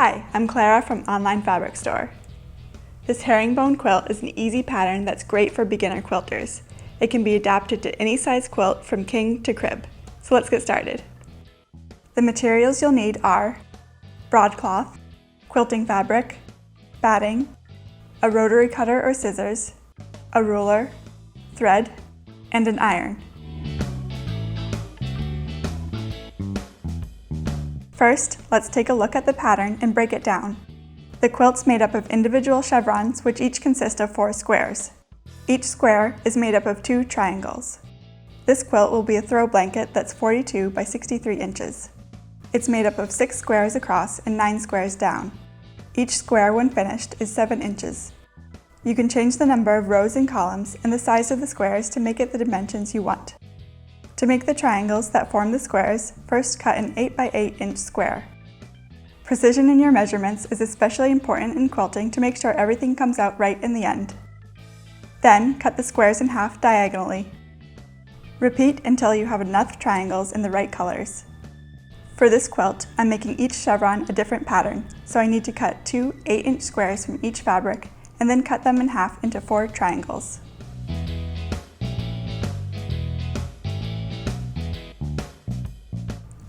Hi, I'm Clara from Online Fabric Store. This herringbone quilt is an easy pattern that's great for beginner quilters. It can be adapted to any size quilt from king to crib. So let's get started. The materials you'll need are broadcloth, quilting fabric, batting, a rotary cutter or scissors, a ruler, thread, and an iron. First, let's take a look at the pattern and break it down. The quilt's made up of individual chevrons, which each consist of 4 squares. Each square is made up of 2 triangles. This quilt will be a throw blanket that's 42 by 63 inches. It's made up of 6 squares across and 9 squares down. Each square, when finished, is 7 inches. You can change the number of rows and columns and the size of the squares to make it the dimensions you want. To make the triangles that form the squares, first cut an 8 by 8 inch square. Precision in your measurements is especially important in quilting to make sure everything comes out right in the end. Then, cut the squares in half diagonally. Repeat until you have enough triangles in the right colors. For this quilt, I'm making each chevron a different pattern, so I need to cut 2 8-inch squares from each fabric and then cut them in half into 4 triangles.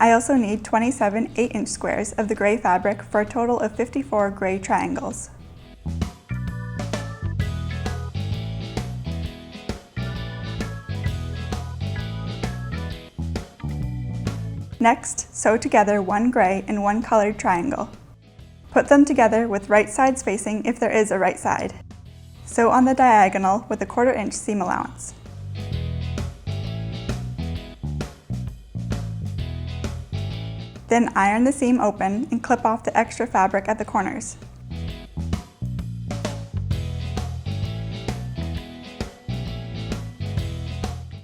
I also need 27 8-inch squares of the gray fabric for a total of 54 gray triangles. Next, sew together 1 gray and 1 colored triangle. Put them together with right sides facing if there is a right side. Sew on the diagonal with a 1/4 inch seam allowance. Then iron the seam open and clip off the extra fabric at the corners.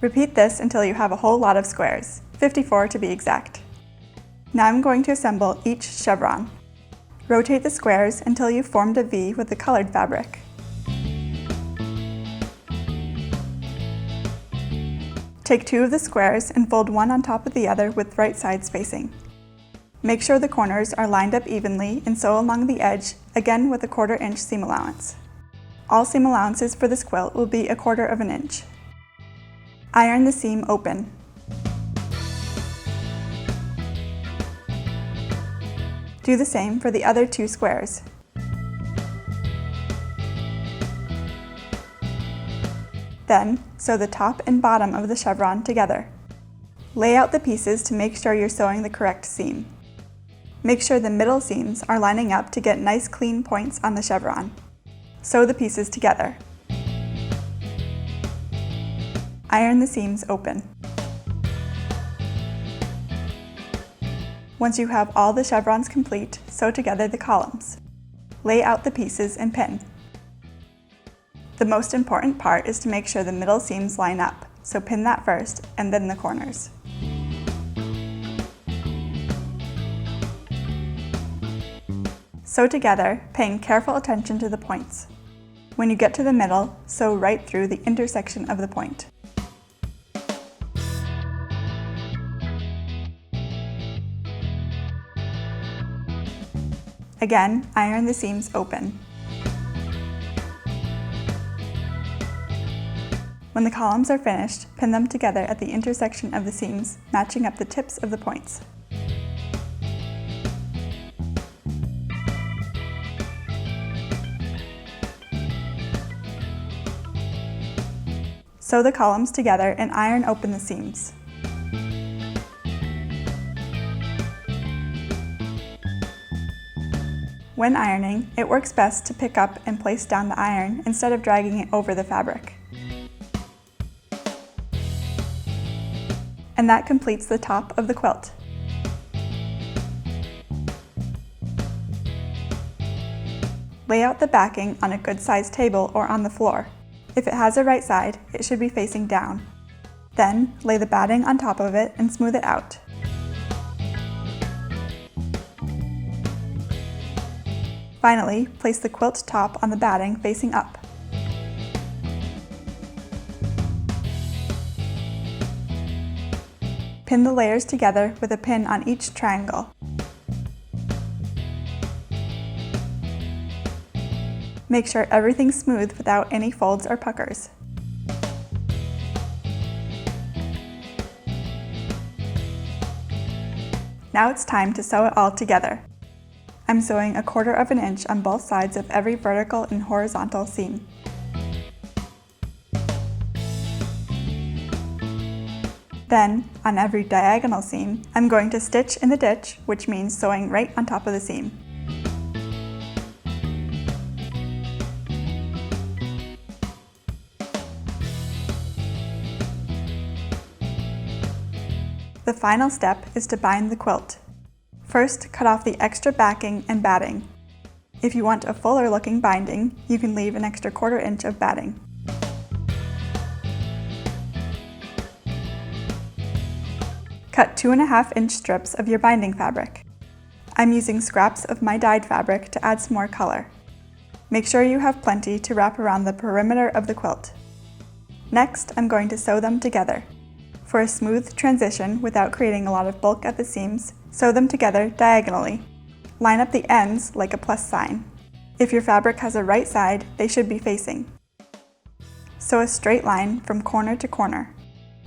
Repeat this until you have a whole lot of squares, 54 to be exact. Now I'm going to assemble each chevron. Rotate the squares until you've formed a V with the colored fabric. Take 2 of the squares and fold one on top of the other with right sides facing. Make sure the corners are lined up evenly and sew along the edge, again with a 1/4 inch seam allowance. All seam allowances for this quilt will be a 1/4 inch. Iron the seam open. Do the same for the other 2 squares. Then, sew the top and bottom of the chevron together. Lay out the pieces to make sure you're sewing the correct seam. Make sure the middle seams are lining up to get nice clean points on the chevron. Sew the pieces together. Iron the seams open. Once you have all the chevrons complete, sew together the columns. Lay out the pieces and pin. The most important part is to make sure the middle seams line up, so pin that first and then the corners. Sew together, paying careful attention to the points. When you get to the middle, sew right through the intersection of the point. Again, iron the seams open. When the columns are finished, pin them together at the intersection of the seams, matching up the tips of the points. Sew the columns together and iron open the seams. When ironing, it works best to pick up and place down the iron instead of dragging it over the fabric. And that completes the top of the quilt. Lay out the backing on a good-sized table or on the floor. If it has a right side, it should be facing down. Then, lay the batting on top of it and smooth it out. Finally, place the quilt top on the batting facing up. Pin the layers together with a pin on each triangle. Make sure everything's smooth without any folds or puckers. Now it's time to sew it all together. I'm sewing 1/4 inch on both sides of every vertical and horizontal seam. Then, on every diagonal seam, I'm going to stitch in the ditch, which means sewing right on top of the seam. The final step is to bind the quilt. First, cut off the extra backing and batting. If you want a fuller looking binding, you can leave an extra 1/4 inch of batting. Cut 2.5 inch strips of your binding fabric. I'm using scraps of my dyed fabric to add some more color. Make sure you have plenty to wrap around the perimeter of the quilt. Next, I'm going to sew them together. For a smooth transition without creating a lot of bulk at the seams, sew them together diagonally. Line up the ends like a plus sign. If your fabric has a right side, they should be facing. Sew a straight line from corner to corner.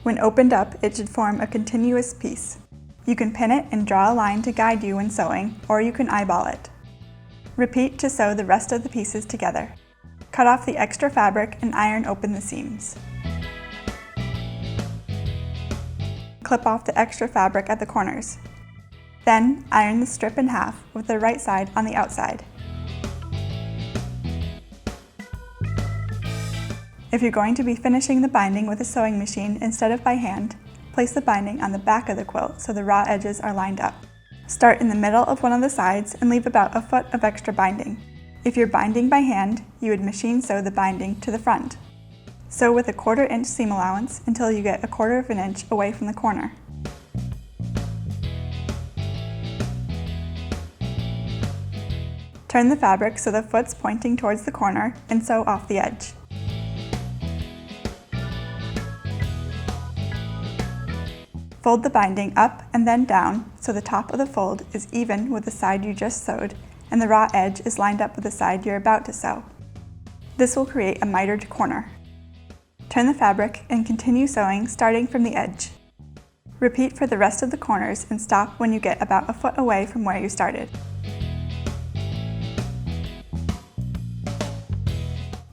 When opened up, it should form a continuous piece. You can pin it and draw a line to guide you when sewing, or you can eyeball it. Repeat to sew the rest of the pieces together. Cut off the extra fabric and iron open the seams. Clip off the extra fabric at the corners. Then, iron the strip in half with the right side on the outside. If you're going to be finishing the binding with a sewing machine instead of by hand, place the binding on the back of the quilt so the raw edges are lined up. Start in the middle of one of the sides and leave about 1 foot of extra binding. If you're binding by hand, you would machine sew the binding to the front. Sew with a 1/4 inch seam allowance until you get 1/4 inch away from the corner. Turn the fabric so the foot's pointing towards the corner and sew off the edge. Fold the binding up and then down so the top of the fold is even with the side you just sewed and the raw edge is lined up with the side you're about to sew. This will create a mitered corner. Turn the fabric and continue sewing starting from the edge. Repeat for the rest of the corners and stop when you get about 1 foot away from where you started.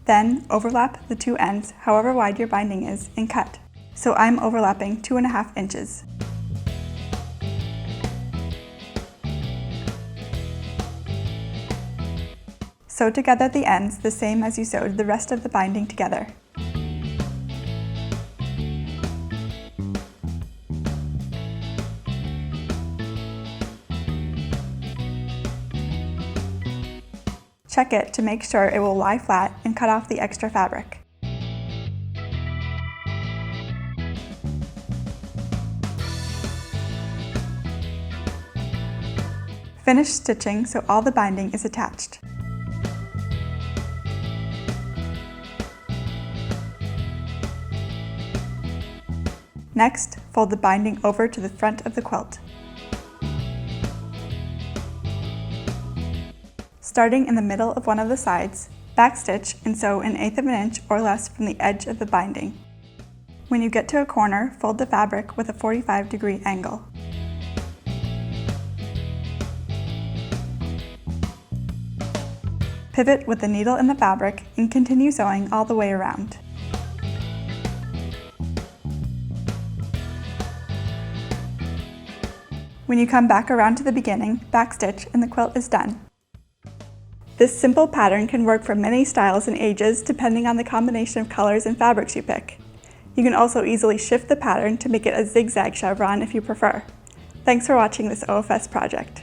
Then overlap the two ends however wide your binding is and cut. So I'm overlapping 2.5 inches. Sew together the ends the same as you sewed the rest of the binding together. Check it to make sure it will lie flat and cut off the extra fabric. Finish stitching so all the binding is attached. Next, fold the binding over to the front of the quilt. Starting in the middle of one of the sides, backstitch and sew 1/8 inch or less from the edge of the binding. When you get to a corner, fold the fabric with a 45-degree angle. Pivot with the needle in the fabric and continue sewing all the way around. When you come back around to the beginning, backstitch and the quilt is done. This simple pattern can work for many styles and ages depending on the combination of colors and fabrics you pick. You can also easily shift the pattern to make it a zigzag chevron if you prefer. Thanks for watching this OFS project.